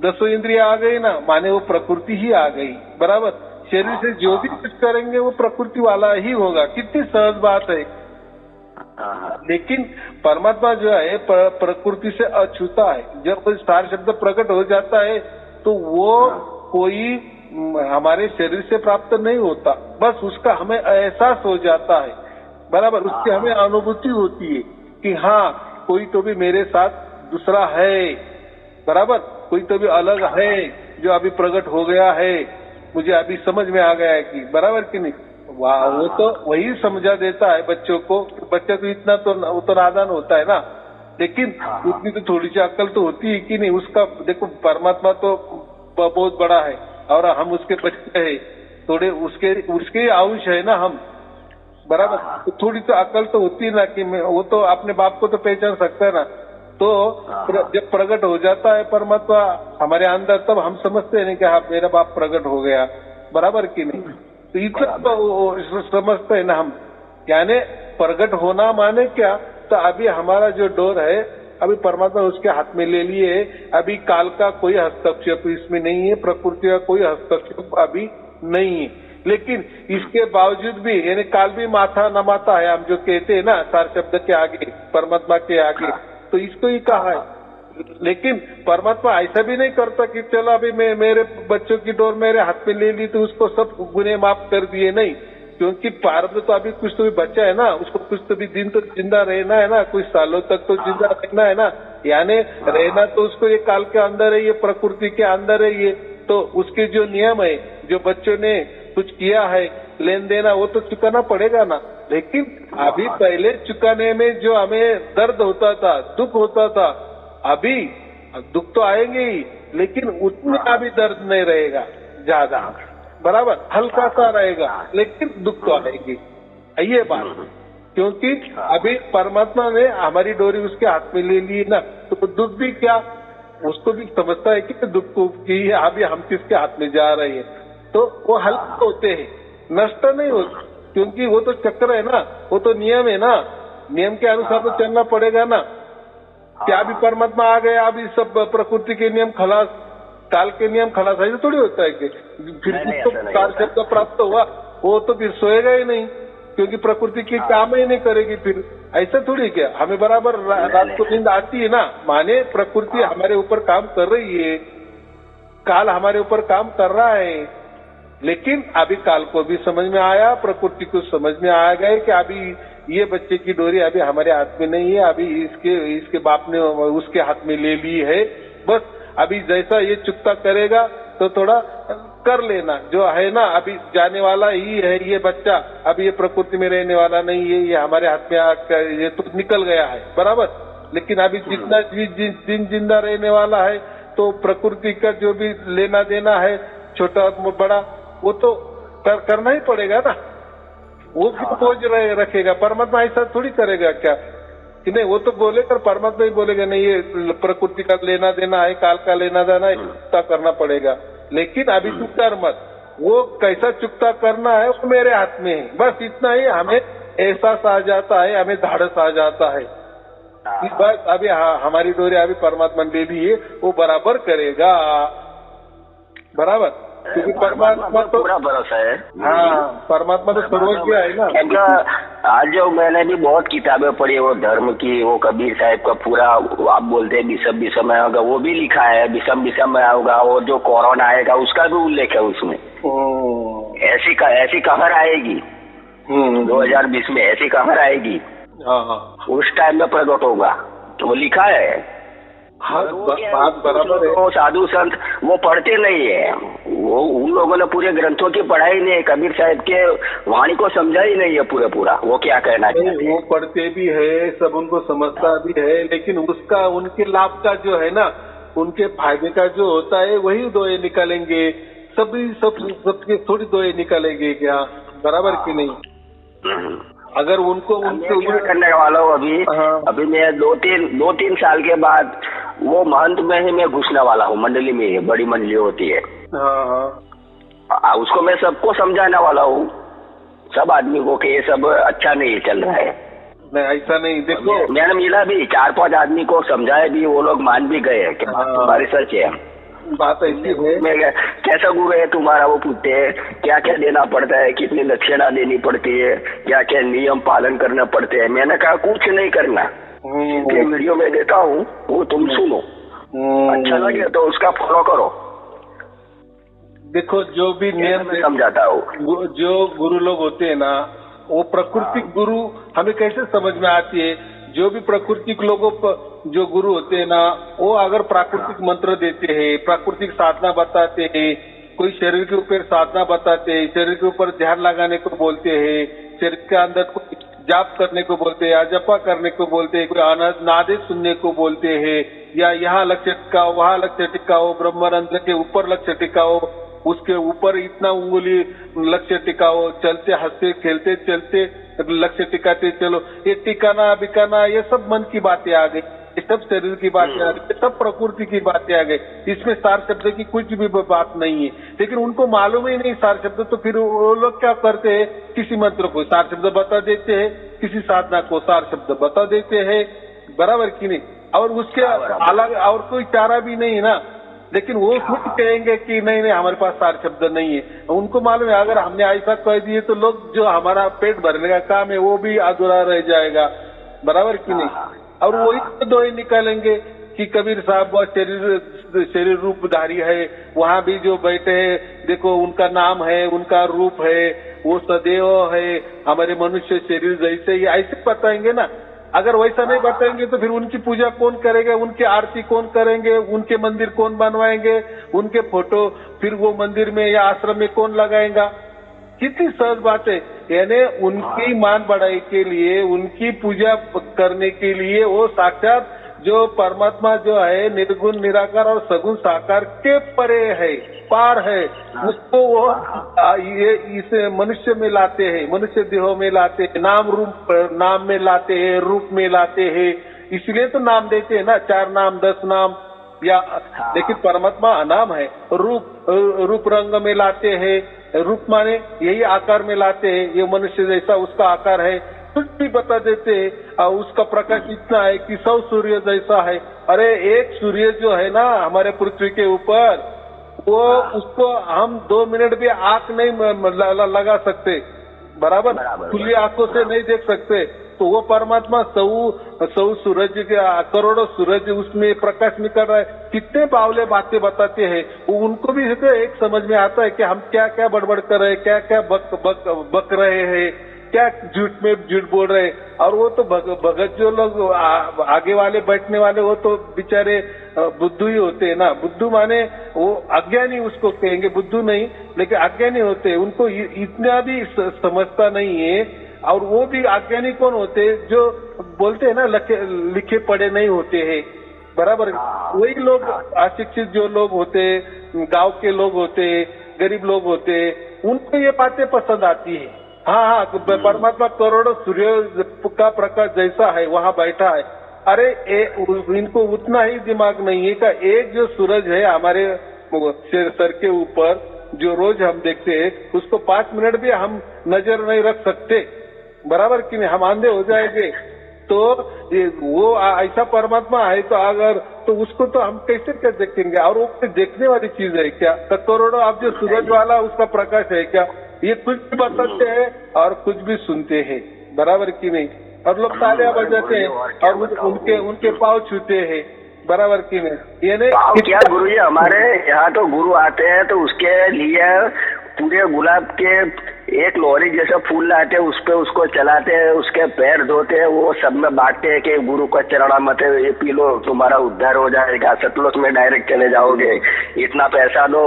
10 इंद्रिया आ गई ना, माने वो प्रकृति ही आ गई, बराबर। शरीर से जो भी कुछ करेंगे वो प्रकृति वाला ही होगा। कितनी सहज बात है। लेकिन परमात्मा जो है प्रकृति से अछूता है। जब कोई सार शब्द प्रकट हो जाता है तो वो कोई हमारे शरीर से प्राप्त नहीं होता, बस उसका हमें एहसास हो जाता है, बराबर। उसकी हमें अनुभूति होती है कि हाँ कोई तो भी मेरे साथ दूसरा है, बराबर। कोई तो भी अलग है जो अभी प्रकट हो गया है, मुझे अभी समझ में आ गया है कि, बराबर कि नहीं। वो तो वही समझा देता है बच्चों को। बच्चा तो इतना तो नादान होता है ना, लेकिन उतनी तो थोड़ी सी अक्ल तो होती है कि नहीं। उसका देखो परमात्मा तो बहुत बड़ा है और हम उसके बच्चे हैं, थोड़े उसके अंश है ना हम, बराबर। तो थोड़ी तो अकल तो होती है ना कि वो तो अपने बाप को तो पहचान सकता है ना। तो जब प्रकट हो जाता है परमात्मा हमारे अंदर, तब हम समझते हैं कि हाँ मेरा बाप प्रकट हो गया, बराबर कि नहीं। तो इतना तो समझते हैं ना हम। यानी प्रकट होना माने क्या, तो अभी हमारा जो डोर है अभी परमात्मा उसके हाथ में ले लिए। अभी काल का कोई हस्तक्षेप इसमें नहीं है, प्रकृति का कोई हस्तक्षेप अभी नहीं है। लेकिन इसके बावजूद भी, यानी काल भी माथा नमाता है, हम जो कहते हैं ना सार शब्द के आगे, परमात्मा के आगे, तो इसको ही कहा है। लेकिन परमात्मा ऐसा भी नहीं करता कि चलो अभी मैं मेरे बच्चों की डोर मेरे हाथ में ले ली तो उसको सब गुने माफ कर दिए, नहीं। क्योंकि प्रारब्ध तो अभी कुछ तो भी बच्चा है ना, उसको कुछ तो भी दिन तो जिंदा रहना है ना, कुछ सालों तक तो जिंदा रहना है ना। यानी रहना तो उसको ये काल के अंदर है, ये प्रकृति के अंदर है, ये तो उसके जो नियम है, जो बच्चों ने कुछ किया है लेन देना, वो तो चुकाना पड़ेगा ना। लेकिन अभी पहले चुकाने में जो हमें दर्द होता था, दुख होता था, अभी दुख तो आएंगे ही, लेकिन उतने अभी दर्द नहीं रहेगा ज्यादा, बराबर, हल्का सा रहेगा, लेकिन दुख तो आएगी। ये बात, क्योंकि अभी परमात्मा ने हमारी डोरी उसके हाथ में ले ली ना, तो दुख भी क्या, उसको भी समझता है कि दुख को कि अभी हम किसके हाथ में जा रहे हैं, तो वो हल्के होते हैं, नष्ट नहीं होते, क्योंकि वो तो चक्र है ना, वो तो नियम है ना, नियम के अनुसार तो चलना पड़ेगा ना। क्या अभी परमात्मा आ गया, अभी सब प्रकृति के नियम खलास, काल के नियम खलास, ऐसे थोड़ी होता है कि फिर तो काल शब्द प्राप्त हुआ, वो तो फिर सोएगा ही नहीं, क्योंकि प्रकृति की काम ही नहीं करेगी। फिर ऐसा थोड़ी क्या, हमें बराबर रात को नींद आती है ना, माने प्रकृति हमारे ऊपर काम कर रही है, काल हमारे ऊपर काम कर रहा है, लेकिन अभी काल को भी समझ में आया, प्रकृति को समझ में आ गए कि अभी ये बच्चे की डोरी अभी हमारे हाथ में नहीं है, अभी इसके बाप ने उसके हाथ में ले ली है, बस अभी जैसा ये चुकता करेगा तो थोड़ा कर लेना, जो है ना अभी जाने वाला ही है ये बच्चा, अभी ये प्रकृति में रहने वाला नहीं है, ये हमारे हाथ में आकर ये तो निकल गया है, बराबर। लेकिन अभी जितना दिन जिंदा रहने वाला है, तो प्रकृति का जो भी लेना देना है, छोटा बड़ा, वो तो करना ही पड़ेगा ना, वो भी बोझ रखेगा। परमात्मा ऐसा थोड़ी करेगा क्या कि नहीं, वो तो बोलेगा, परमात्मा ही बोलेगा नहीं ये प्रकृति का लेना देना है, काल का लेना देना है, चुकता करना पड़ेगा, लेकिन अभी तू कर मत, वो कैसा चुकता करना है वो मेरे हाथ में है, बस इतना ही हमें एहसास आ जाता है, हमें धाड़स आ जाता है कि बस अभी हमारी डोरी अभी परमात्मा ने ले ली है, वो बराबर करेगा, बराबर, क्योंकि परमात्मा तो पूरा भरोसा है। हाँ, परमात्मा तो सर्वज्ञ है ना। आज जो मैंने भी बहुत किताबें पढ़ी, वो धर्म की, वो कबीर साहब का पूरा, आप बोलते हैं बिसम बिसम में होगा, वो भी लिखा है, बिसम बिसम में होगा, और जो कोरोना आएगा उसका भी उल्लेख है उसमें। ऐसी कहर आएगी 2020 में, ऐसी कहर आएगी, उस टाइम में प्रकट होगा, तो वो लिखा है। हाँ, बात बराबर है। वो साधु संत वो पढ़ते नहीं है, वो उन लोगों ने पूरे ग्रंथों की पढ़ाई नहीं है, कबीर साहब के वाणी को समझा ही नहीं है पूरा वो क्या कहना चाहते हैं। वो पढ़ते भी है, सब उनको समझता भी है, लेकिन उसका उनके लाभ का जो है ना, उनके फायदे का जो होता है वही दोए निकालेंगे, सबके थोड़ी दोए निकालेंगे क्या, बराबर की नहीं। अगर उनको करने वाला हूँ अभी मैं दो तीन साल के बाद वो महंत में ही मैं घुसने वाला हूँ, मंडली में, बड़ी मंडली होती है, उसको मैं सबको समझाने वाला हूँ, सब आदमी को कि ये सब अच्छा नहीं चल रहा है। नहीं, ऐसा नहीं, देखो मैंने मिला भी 4-5 आदमी को समझाया भी, वो लोग मान भी गए कि तुम्हारी सच है। बात ऐसी है, कैसा गुरु है तुम्हारा, वो पूछते हैं क्या क्या देना पड़ता है, कितनी दक्षिणा देनी पड़ती है, क्या क्या नियम पालन करना पड़ते हैं। मैंने कहा कुछ नहीं करना, ये वीडियो में देता हूँ वो तुम सुनो, अच्छा लगे तो उसका फॉलो करो। देखो जो भी नियम समझाता हूँ, जो गुरु लोग होते हैं ना, वो प्राकृतिक गुरु हमें कैसे समझ में आती है, जो भी प्राकृतिक लोगों जो गुरु होते हैं ना, वो अगर प्राकृतिक मंत्र देते हैं, प्राकृतिक साधना बताते हैं, कोई शरीर के ऊपर साधना बताते हैं, शरीर के ऊपर ध्यान लगाने को बोलते हैं, शरीर के अंदर कोई जाप करने को बोलते हैं, जपा करने को बोलते हैं, कोई नादे सुनने को बोलते हैं, या यहाँ लक्ष्य टिकाओ, वहाँ लक्ष्य टिकाओ, ब्रह्मरंध्र के ऊपर लक्ष्य टिकाओ, उसके ऊपर इतना उंगली लक्ष्य टिकाओ, चलते हंसते खेलते चलते लक्ष्य टिकाते चलो, ये टिकाना बिकाना ये सब मन की बातें आ गई, ये सब शरीर की बातें आ गई, ये सब प्रकृति की बातें आ गई, इसमें सार शब्द की कुछ भी बात नहीं है। लेकिन उनको मालूम ही नहीं सार शब्द, तो फिर वो लोग क्या करते हैं, किसी मंत्र को सार शब्द बता देते हैं, किसी साधना को सार शब्द बता देते हैं, बराबर की नहीं, और उसके अलग और कोई चारा भी नहीं है ना। लेकिन वो खुद कहेंगे कि नहीं हमारे पास सार शब्द नहीं है, उनको मालूम है अगर हमने ऐसा कह दिए तो लोग जो हमारा पेट भरने का काम है वो भी अधूरा रह जाएगा, बराबर की नहीं। और वही तो दोहे निकालेंगे कि कबीर साहब वो शरीर रूपधारी है, वहाँ भी जो बैठे हैं देखो उनका नाम है, उनका रूप है, वो सदैव है, हमारे मनुष्य शरीर जैसे ही ऐसे बताएंगे ना। अगर वैसा नहीं बताएंगे तो फिर उनकी पूजा कौन करेगा, उनकी आरती कौन करेंगे, उनके मंदिर कौन बनवाएंगे, उनके फोटो फिर वो मंदिर में या आश्रम में कौन लगाएगा। कितनी सहज बात है। यानी उनकी मान बढ़ाई के लिए, उनकी पूजा करने के लिए वो साक्षात जो परमात्मा जो है निर्गुण निराकार और सगुण साकार के परे है, पार है, उसको वो ये इस मनुष्य में लाते हैं, मनुष्य देहों में लाते हैं, नाम में लाते हैं, रूप में लाते हैं। इसलिए तो नाम देते हैं ना, 4 नाम 10 नाम या, लेकिन परमात्मा अनाम है। रूप रंग में लाते हैं, रूप माने यही आकार में लाते हैं, ये मनुष्य जैसा उसका आकार है, कुछ भी बता देते हैं। उसका प्रकाश इतना है कि 100 सूर्य जैसा है। अरे एक सूर्य जो है ना हमारे पृथ्वी के ऊपर, वो उसको हम 2 मिनट भी आंख नहीं लगा सकते, बराबर खुली आंखों से नहीं देख सकते। तो वो परमात्मा 100 सूरज के करोड़ों सूरज उसमें प्रकाश निकल रहा है। कितने बावले बातें बताते हैं, उनको भी एक समझ में आता है कि हम क्या क्या बड़बड़ कर रहे हैं, क्या क्या बक रहे हैं, क्या झूठ में झूठ बोल रहे हैं। और वो तो भगत जो लोग आगे वाले बैठने वाले, वो तो बेचारे बुद्धू ही होते हैं ना। बुद्धू माने वो अज्ञानी उसको कहेंगे, बुद्धू नहीं लेकिन अज्ञानी होते हैं, उनको इतना भी समझता नहीं है। और वो भी अज्ञानी कौन होते हैं, जो बोलते हैं ना लिखे पढ़े नहीं होते हैं, बराबर। वही लोग अशिक्षित जो लोग होते हैं, गांव के लोग होते हैं, गरीब लोग होते हैं, उनको ये बातें पसंद आती है। हाँ, परमात्मा करोड़ों सूर्य का प्रकाश जैसा है वहाँ बैठा है। अरे इनको उतना ही दिमाग नहीं है का एक जो सूरज है हमारे सर के ऊपर, जो रोज हम देखते हैं, उसको 5 मिनट भी हम नजर नहीं रख सकते, बराबर कि नहीं, हम अंधे हो जाएंगे। तो वो ऐसा परमात्मा है तो अगर तो उसको तो हम कैसे कर देखेंगे। और वो देखने वाली चीज है क्या? तो करोड़ों आप जो सूरज वाला उसका प्रकाश है क्या? ये कुछ भी बताते हैं और कुछ भी सुनते हैं, बराबर कि नहीं। और लोग तालियां बजाते हैं और उनके पाँव छूते हैं, बराबर की नहीं। ये नहीं क्या गुरु जी, हमारे यहाँ तो गुरु आते हैं तो उसके लिए पूरे गुलाब के एक लोहरी जैसा फूल लाते हैं, उस पे उसको चलाते हैं, उसके पैर धोते हैं, वो सब में बांटते हैं कि गुरु का चरणा मत है, ये पी लो तुम्हारा उद्धार हो जाएगा, सतलोक में डायरेक्ट चले जाओगे, इतना पैसा दो।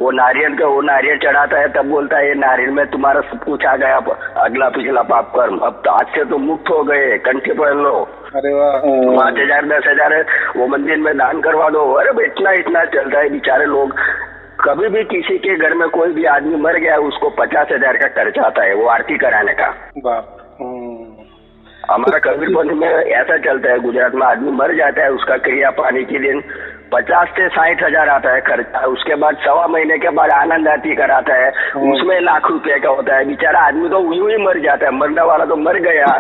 वो नारियल चढ़ाता है, तब बोलता है ये नारियल में तुम्हारा सब कुछ आ गया, अगला पिछला पाप कर्म, अब तो आज से तो मुक्त हो गए, कंठी पहन लो। अरे वाह, 5,000 10,000 है वो मंदिर में दान करवा दो। अरे इतना चलता है। बेचारे लोग, कभी भी किसी के घर में कोई भी आदमी मर गया, उसको 50,000 का खर्च आता है वो आरती कराने का। हमारा कबीरपंथ में ऐसा चलता है, गुजरात में आदमी मर जाता है, उसका क्रिया पानी के दिन 50 से 60,000 आता है खर्चा। उसके बाद 1.25 महीने के बाद आनंद आरती कराता है, उसमें लाख रुपए का होता है। बेचारा आदमी तो यूं ही मर जाता है, मरने वाला तो मर गया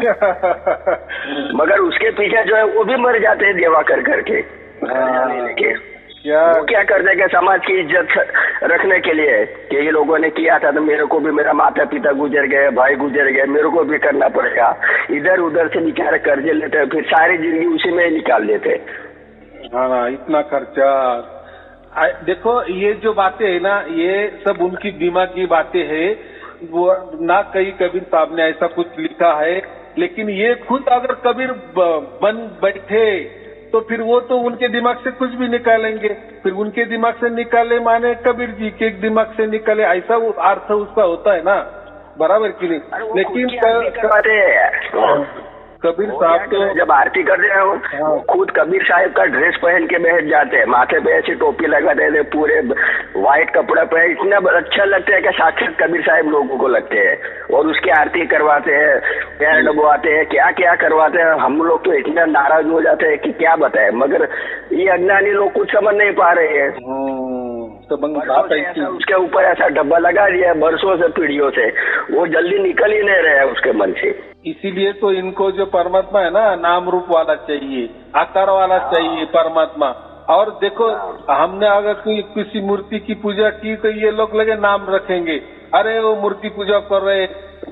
मगर उसके पीछे जो है वो भी मर जाते हैं देवा कर करके। वो क्या करते हैं कि समाज की इज्जत रखने के लिए कि ये लोगों ने किया था तो मेरे को भी, मेरा माता पिता गुजर गए, भाई गुजर गए, मेरे को भी करना पड़ेगा। इधर उधर से बेचारे कर्जे लेते हैं, फिर सारी जिंदगी उसी में निकाल देते। हाँ, इतना खर्चा। देखो ये जो बातें है ना, ये सब उनकी दिमागी बातें है। वो ना कहीं कबीर साहब ने ऐसा कुछ लिखा है, लेकिन ये खुद अगर कबीर बन बैठे तो फिर वो तो उनके दिमाग से कुछ भी निकालेंगे। फिर उनके दिमाग से निकाले माने कबीर जी के दिमाग से निकाले, ऐसा वो अर्थ उसका होता है ना, बराबर की नहीं। लेकिन कबीर साहब तो जब आरती करते हैं वो खुद कबीर साहब का ड्रेस पहन के बैठ जाते हैं, माथे पे ऐसी टोपी लगाते हैं, पूरे व्हाइट कपड़ा पहन, इतना अच्छा लगता है कि साक्षात कबीर साहब लोगों को लगते हैं। और उसकी आरती करवाते हैं, पैर डबवाते हैं, क्या क्या करवाते हैं। हम लोग तो इतना नाराज हो जाते हैं कि क्या बताए, मगर ये अज्ञानी लोग कुछ समझ नहीं पा रहे हैं। तो उसके ऊपर ऐसा डब्बा लगा दिया है बरसों से, पीढ़ियों से, वो जल्दी निकल ही नहीं रहे उसके मन से। इसीलिए तो इनको जो परमात्मा है ना, नाम रूप वाला चाहिए, आकार वाला चाहिए परमात्मा। और देखो हमने अगर किसी मूर्ति की पूजा की तो ये लोग लगे नाम रखेंगे, अरे वो मूर्ति पूजा कर रहे।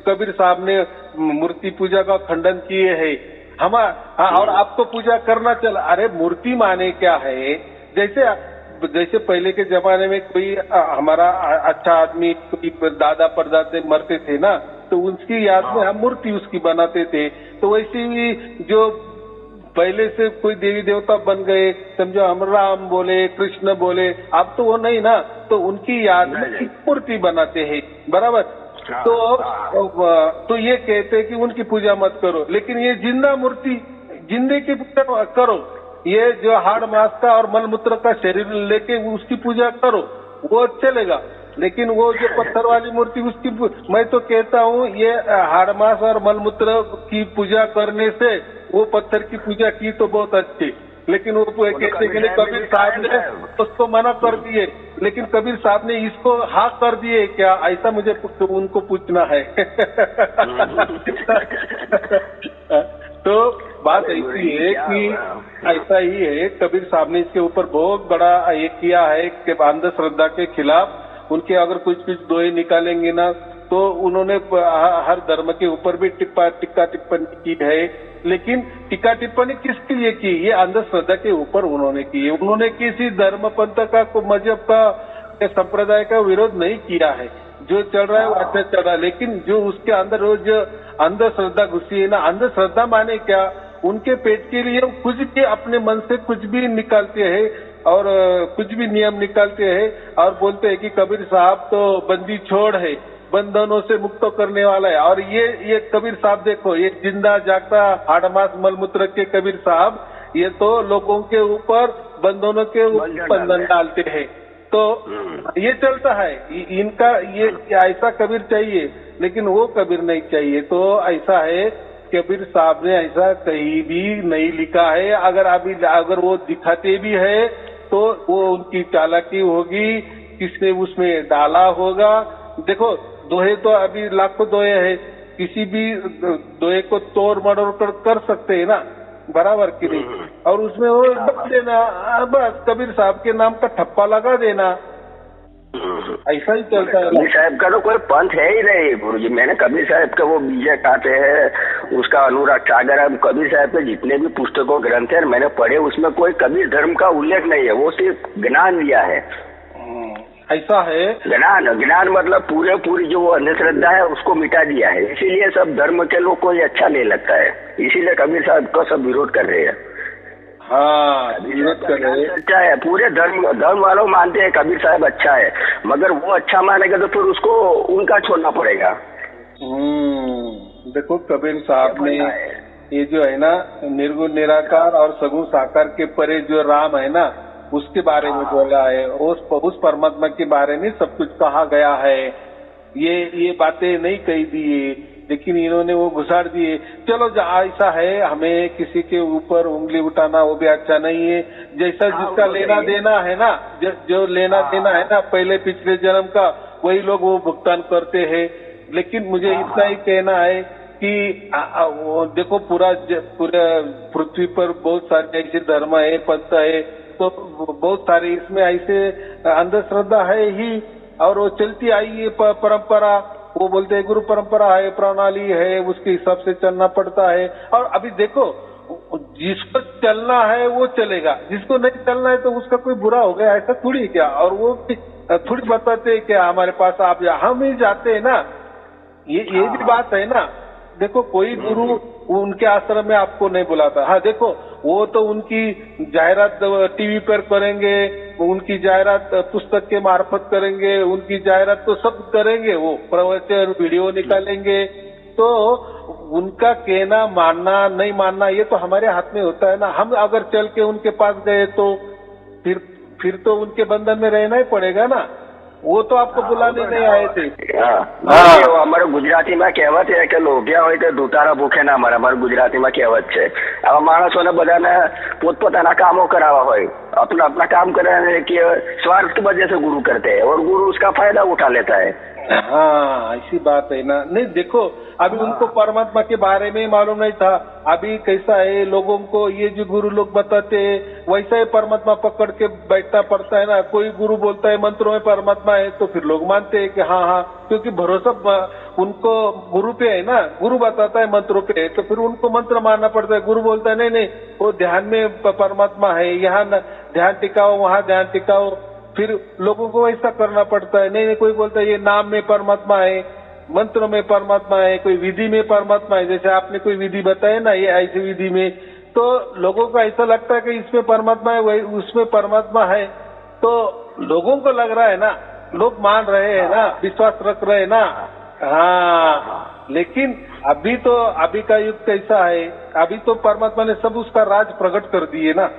कबीर साहब ने मूर्ति पूजा का खंडन किए है हम। और आपको पूजा करना चला, अरे मूर्ति माने क्या है? जैसे पहले के जमाने में कोई हमारा अच्छा आदमी, कोई दादा परदादे मरते थे ना, तो उसकी याद में हम मूर्ति उसकी बनाते थे। तो वैसे ही जो पहले से कोई देवी देवता बन गए, समझो हम राम बोले, कृष्ण बोले, अब तो वो नहीं ना, तो उनकी याद में एक मूर्ति बनाते हैं, बराबर। तो ये कहते हैं कि उनकी पूजा मत करो, लेकिन ये जिंदा मूर्ति, जिंदे की पूजा करो। ये जो हाड़ मांस का और मलमूत्र का शरीर लेके उसकी पूजा करो, वो चलेगा। लेकिन वो जो पत्थर वाली मूर्ति, उसकी मैं तो कहता हूँ ये हाड़ मांस और मलमूत्र की पूजा करने से वो पत्थर की पूजा की तो बहुत अच्छी, लेकिन वो कहते के लिए कबीर साहब ने उसको मना कर दिए, लेकिन कबीर साहब ने इसको हाँ कर दिए क्या, ऐसा मुझे उनको पूछना है। तो बात ऐसी है कि ऐसा ही है, कबीर साहब ने इसके ऊपर बहुत बड़ा ये किया है कि अंधश्रद्धा के खिलाफ उनके अगर कुछ दोहे निकालेंगे ना, तो उन्होंने हर धर्म के ऊपर भी टिक्का टिप्पणी की है। लेकिन टीका टिप्पणी किसके लिए की? ये अंधश्रद्धा के ऊपर उन्होंने की है। उन्होंने किसी धर्म पंथ का, मजहब का, संप्रदाय का विरोध नहीं किया है। जो चल रहा है वो अच्छा चल रहा है, लेकिन जो उसके अंदर वो जो अंधश्रद्धा घुसी है ना, अंधश्रद्धा माने क्या, उनके पेट के लिए कुछ भी अपने मन से कुछ भी निकालते हैं और कुछ भी नियम निकालते हैं और बोलते हैं कि कबीर साहब तो बंदी छोड़ है, बंधनों से मुक्त करने वाला है। और ये कबीर साहब देखो, ये जिंदा जागता हाड़मास मलमूत्र के कबीर साहब, ये तो लोगों के ऊपर बंधनों के ऊपर बंधन डालते हैं। तो ये चलता है इनका, ये ऐसा कबीर चाहिए, लेकिन वो कबीर नहीं चाहिए। तो ऐसा है, कबीर साहब ने ऐसा कहीं भी नहीं लिखा है। अगर वो दिखाते भी है तो वो उनकी चालाकी होगी, किसने उसमें डाला होगा। देखो दोहे तो अभी लाखों दोहे है, किसी भी दोहे को तोड़ मरोड़ कर सकते हैं ना, बराबर की नहीं। और उसमें वो दब देना, बस कबीर साहब के नाम का ठप्पा लगा देना, ऐसा ही चलता है। कबीर साहब का तो कोई पंथ है ही नहीं गुरुजी। मैंने कबीर साहब का वो बीजे काटे हैं, उसका अनुराग सागर, कबीर साहब के जितने भी पुस्तकों ग्रंथ है मैंने पढ़े, उसमें कोई कबीर धर्म का उल्लेख नहीं है। वो सिर्फ ज्ञान दिया है। ऐसा है, ज्ञान मतलब पूरी जो अंधश्रद्धा है उसको मिटा दिया है। इसीलिए सब धर्म के लोग को ये अच्छा नहीं लगता है, इसीलिए कबीर साहब का सब विरोध कर रहे हैं। हाँ, विरोध कर रहे हैं। अच्छा है, पूरे धर्म वालों मानते हैं कबीर साहब अच्छा है, मगर वो अच्छा मानेगा तो फिर उसको उनका छोड़ना पड़ेगा। देखो कबीर साहब ने ये जो है ना, निर्गुण निराकार और सगुण साकार के परे जो राम है ना, उसके बारे में बोला है। उस परमात्मा के बारे में सब कुछ कहा गया है। ये बातें नहीं कही दी, लेकिन इन्होंने वो घुसाड़ दिए। चलो ऐसा है, हमें किसी के ऊपर उंगली उठाना वो भी अच्छा नहीं है। जैसा जिसका लेना देना है ना, जो लेना देना है ना पहले पिछले जन्म का, वही लोग वो भुगतान करते हैं। लेकिन मुझे इतना ही कहना है कि देखो पूरे पृथ्वी पर बहुत सारे ऐसे धर्म है, पंथ है, तो बहुत सारे इसमें ऐसे अंधश्रद्धा है ही, और वो चलती आई है परंपरा। वो बोलते हैं गुरु परंपरा है, प्रणाली है, उसके हिसाब से चलना पड़ता है। और अभी देखो, जिसको चलना है वो चलेगा, जिसको नहीं चलना है तो उसका कोई बुरा हो गया, ऐसा थोड़ी क्या। और वो थोड़ी बताते हैं कि हमारे पास आप, हम ही जाते हैं ना, ये भी बात है ना। देखो कोई गुरु उनके आश्रम में आपको नहीं बुलाता। हाँ देखो, वो तो उनकी जाहिरात टीवी पर करेंगे, उनकी जाहिरात पुस्तक के मार्फत करेंगे, उनकी जाहिरात तो सब करेंगे, वो प्रवचन वीडियो निकालेंगे। तो उनका कहना मानना नहीं मानना ये तो हमारे हाथ में होता है ना। हम अगर चल के उनके पास गए तो फिर तो उनके बंधन में रहना ही पड़ेगा ना। वो तो आपको बुलाने नहीं आए थे। हमारे गुजराती में कહેવત है कि लोभिया હોય તો દુતારા ભૂખે ના મરે। हमारे गुजराती में कહેवत છે। આવા માણસોને બધાને પોતપોતાના કામો કરાવવા હોય, अपना काम कराने की स्वार्थ वजह से गुरु करते हैं और गुरु उसका फायदा उठा लेता है। हाँ ऐसी बात है ना। नहीं देखो, अभी उनको परमात्मा के बारे में मालूम नहीं था। अभी कैसा है, लोगों को ये जो गुरु लोग बताते हैं वैसा ही परमात्मा पकड़ के बैठना पड़ता है ना। कोई गुरु बोलता है मंत्रों में परमात्मा है तो फिर लोग मानते हैं कि हाँ, क्योंकि भरोसा उनको गुरु पे है ना। गुरु बताता है मंत्रों पे, तो फिर उनको मंत्र मानना पड़ता है। गुरु बोलता है नहीं वो ध्यान में परमात्मा है, यहाँ ध्यान टिकाओ, वहाँ ध्यान टिकाओ, फिर लोगों को ऐसा करना पड़ता है। नहीं कोई बोलता है ये नाम में परमात्मा है, मंत्र में परमात्मा है, कोई विधि में परमात्मा है। जैसे आपने कोई विधि बताया ना, ये ऐसी विधि में, तो लोगों को ऐसा लगता है कि इसमें परमात्मा है, वही उसमें परमात्मा है। तो लोगों को लग रहा है ना, लोग मान रहे हैं ना, विश्वास रख रहे हैं ना। हाँ, लेकिन अभी का युग कैसा है, अभी तो परमात्मा ने सब उसका राज प्रकट कर दिए ना।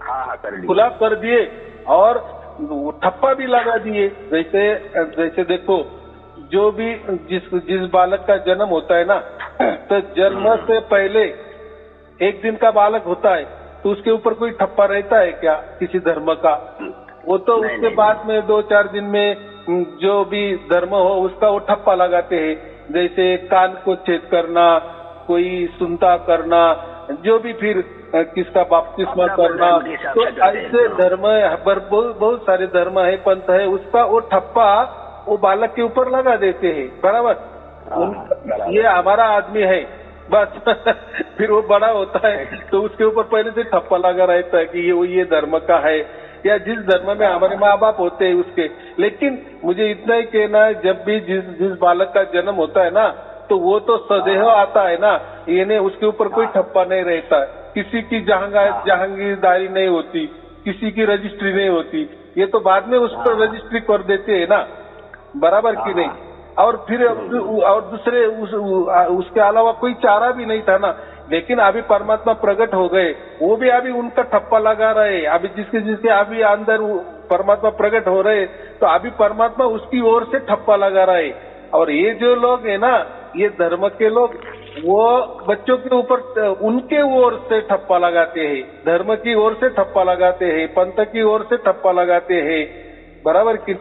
हाँ, खुला कर दिए और ठप्पा भी लगा दिए। जैसे देखो, जो भी जिस बालक का जन्म होता है ना, तो जन्म से पहले एक दिन का बालक होता है, तो उसके ऊपर कोई ठप्पा रहता है क्या किसी धर्म का? वो तो उसके बाद में 2-4 दिन में जो भी धर्म हो उसका वो ठप्पा लगाते हैं। जैसे कान को छेद करना, कोई सुनता करना, जो भी फिर किसका बपतिस्मा करना, तो ऐसे धर्म बहुत सारे धर्म है, पंथ है, उसका वो ठप्पा वो बालक के ऊपर लगा देते हैं। बराबर, ये हमारा आदमी है बस। फिर वो बड़ा होता है तो उसके ऊपर पहले से ठप्पा लगा रहता है कि ये धर्म का है, या जिस धर्म में हमारे माँ बाप होते हैं उसके। लेकिन मुझे इतना ही कहना है, जब भी जिस बालक का जन्म होता है ना, तो वो तो सदैव आता है ना, ये उसके ऊपर कोई ठप्पा नहीं रहता है, किसी की जहांगीरदारी नहीं होती, किसी की रजिस्ट्री नहीं होती। ये तो बाद में उस पर रजिस्ट्री कर देते है ना, बराबर की नहीं। और फिर और दूसरे उसके अलावा कोई चारा भी नहीं था ना। लेकिन अभी परमात्मा प्रकट हो गए, वो भी अभी उनका ठप्पा लगा रहे। अभी जिसके अभी अंदर परमात्मा प्रकट हो रहे, तो अभी परमात्मा उसकी ओर से ठप्पा लगा रहे। और ये जो लोग है ना, ये धर्म के लोग, वो बच्चों के ऊपर उनके ओर से ठप्पा लगाते हैं, धर्म की ओर से ठप्पा लगाते हैं, पंथ की ओर से ठप्पा लगाते हैं। बराबर की?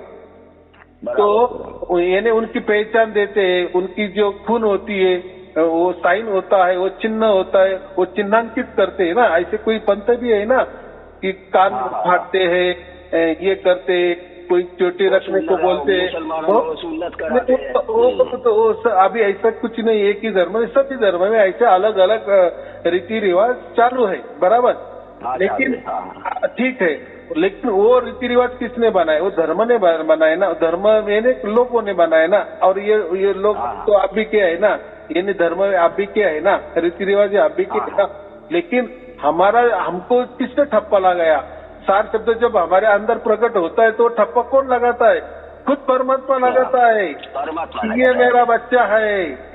तो यानी उनकी पहचान देते हैं, उनकी जो खून होती है, वो साइन होता है, वो चिन्ह होता है, वो चिन्हांकित करते हैं ना। ऐसे कोई पंथ भी है ना कि कान फाड़ते हैं, ये करते, कोई चोटी रखने को बोलते हैं, अभी ऐसा कुछ नहीं। एक ही धर्म में, सभी धर्म में ऐसे अलग अलग रीति रिवाज चालू है। बराबर, लेकिन ठीक है, लेकिन वो रीति रिवाज किसने बनाए? वो धर्म ने बनाए ना, धर्म में लोगों ने बनाए ना। और ये लोग तो आप भी क्या है ना, ये धर्म आप भी क्या है ना, रीति रिवाज आप भी क्या है ना। लेकिन हमको किसने ठप्पा लगाया? सार शब्द जब हमारे अंदर प्रकट होता है तो ठप्पा कौन लगाता है? खुद परमात्मा लगाता है, ये मेरा बच्चा है।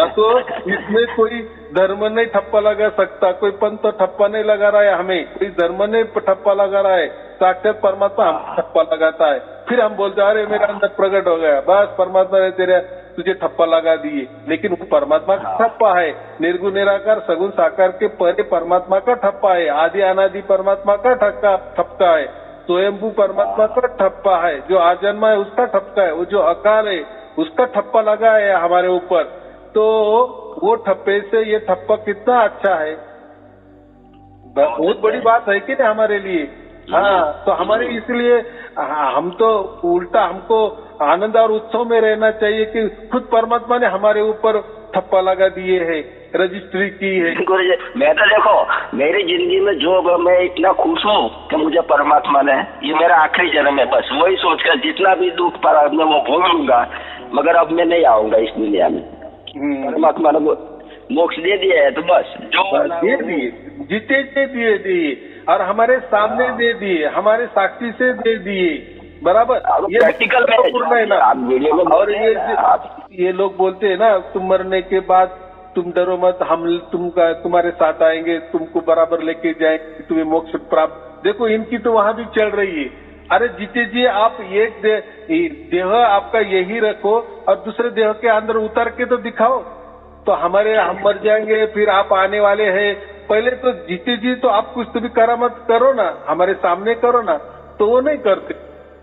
तो इसमें कोई धर्म नहीं ठप्पा लगा सकता, कोई पंथ ठप्पा नहीं लगा रहा है हमें, कोई धर्म नहीं ठप्पा लगा रहा है, साक्षात परमात्मा हम ठप्पा लगाता है। फिर हम बोलते अरे मेरे अंदर प्रकट हो गया, बस परमात्मा ने तुझे ठप्पा लगा दिए। लेकिन वो परमात्मा का ठप्पा है, निर्गुण निराकार सगुण साकार के परे परमात्मा का ठप्पा है, आदि अनादि परमात्मा का ठप्पा है, स्वयंभू परमात्मा का ठप्पा है, जो आजन्मा है उसका ठप्पा है, वो जो अकाल है उसका ठप्पा लगा है हमारे ऊपर। तो वो ठप्पे से ये ठप्पा कितना अच्छा है, बहुत बड़ी बात है कि नहीं हमारे लिए। हाँ, तो हमारे इसलिए हम तो उल्टा, हमको आनंद और उत्सव में रहना चाहिए कि खुद परमात्मा ने हमारे ऊपर ठप्पा लगा दिए है, रजिस्ट्री की है। मैं तो देखो, मेरी जिंदगी में जो मैं इतना खुश हूँ कि मुझे परमात्मा ने, ये मेरा आखिरी जन्म है, बस वही सोचकर जितना भी दुख पर मैं वो भोग लूंगा, मगर अब मैं नहीं आऊंगा इस दुनिया में। परमात्मा ने मोक्ष दे दिया है, तो बस जो दे दिए, जीते दे दिए, और हमारे सामने दे दिए, हमारे साक्षी से दे दिए। बराबर, ये प्रैक्टिकल पूर्ण है ना। और ये लोग बोलते हैं ना, तुम मरने के बाद तुम डरो मत, हम तुम्हारे साथ आएंगे, तुमको बराबर लेके जाएंगे, तुम्हें मोक्ष प्राप्त। देखो इनकी तो वहां भी चल रही है। अरे जीते जी आप एक देह आपका यही रखो और दूसरे देह के अंदर उतर के तो दिखाओ, तो हम मर जाएंगे, फिर आप आने वाले हैं। पहले तो जीते जी तो आप कुछ तो भी करामत करो ना, हमारे सामने करो ना, तो वो नहीं करते।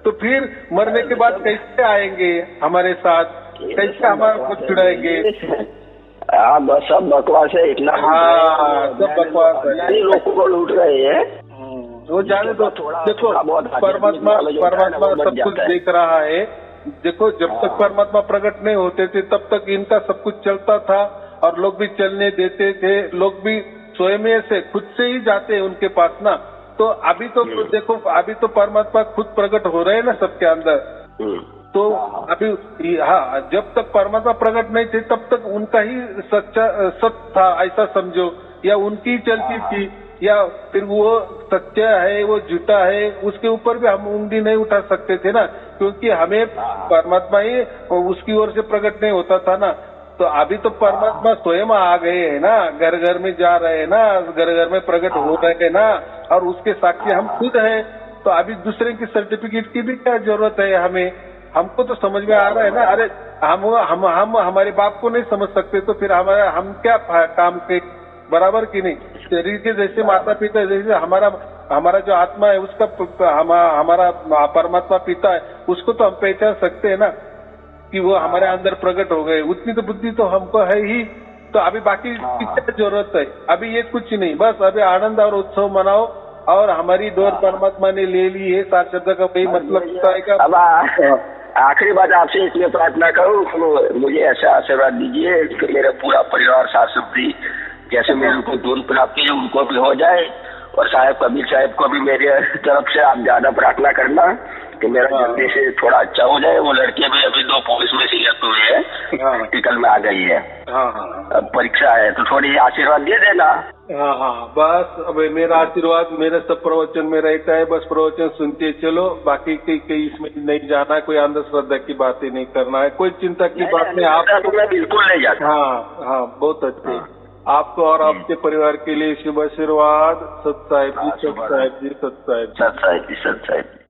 तो फिर मरने के बाद कैसे आएंगे हमारे साथ, कैसे हमारा कुछ छुड़ाएंगे? हाँ, बस सब बकवास है इतना। हाँ, सब बकवास है, लोगों को लूट रहे हैं। वो जाने दो। देखो परमात्मा सब कुछ देख रहा है। देखो जब तक परमात्मा प्रकट नहीं होते थे तब तक इनका सब कुछ चलता था, और लोग भी चलने देते थे, लोग भी स्वयं से खुद से ही जाते हैं उनके पास ना। तो अभी तो देखो, अभी तो परमात्मा खुद प्रकट हो रहे हैं ना सबके अंदर। तो अभी हाँ, जब तक परमात्मा प्रकट नहीं थे तब तक उनका ही सच था ऐसा समझो, या उनकी चलती थी, या फिर वो सत्य है वो झूठा है उसके ऊपर भी हम उंगली नहीं उठा सकते थे ना, क्योंकि हमें परमात्मा ही उसकी ओर से प्रकट नहीं होता था ना। तो अभी तो परमात्मा स्वयं आ गए हैं ना, घर घर में जा रहे हैं ना, घर घर में प्रकट हो रहे हैं ना, और उसके साक्षी हम खुद हैं। तो अभी दूसरे की सर्टिफिकेट की भी क्या जरूरत है हमें? हमको तो समझ में आ रहा है ना। अरे हम हमारे बाप को नहीं समझ सकते तो फिर हम क्या काम के बराबर की नहीं? शरीर के जैसे माता पिता, जैसे हमारा जो आत्मा है उसका हमारा परमात्मा पिता है, उसको तो हम पहचान सकते हैं ना कि वो हमारे अंदर प्रकट हो गए। उतनी तो बुद्धि तो हमको है ही। तो अभी बाकी की क्या जरूरत है? अभी ये कुछ नहीं, बस अभी आनंद और उत्सव मनाओ, और हमारी डोर परमात्मा ने ले ली है। सात शब्द का वही मतलब होता है। अब आखिरी बात आपसे इसलिए प्रार्थना करूं, मुझे ऐसा आशीर्वाद दीजिए कि मेरा पूरा परिवार साथ सुखी, जैसे मेरे को धून प्राप्ति है उनको भी हो जाए, और साहब कबीर साहब को भी मेरे तरफ से आप ज्यादा प्रार्थना करना कि मेरा जल्दी से थोड़ा अच्छा हो जाए। वो लड़के भी अभी 2 पुलिस में सिलेक्ट हुए हैं, प्रैक्टिकल में आ गई है, अब परीक्षा है, तो थोड़ी आशीर्वाद दे देना। हाँ, बस अब मेरा आशीर्वाद, मेरा सब प्रवचन में रहता है, बस प्रवचन सुनते चलो, बाकी के इसमें नहीं जाना, कोई अंधश्रद्धा की बातें नहीं करना है, कोई चिंता की बात नहीं। आपको मैं बिल्कुल नहीं जाता। हाँ, बहुत अच्छे। आपको और आपके परिवार के लिए शुभ आशीर्वाद। सत साहिब जी, सत साहिब जी, सत साहिब जी, सत साहिब जी, सत साहिब जी।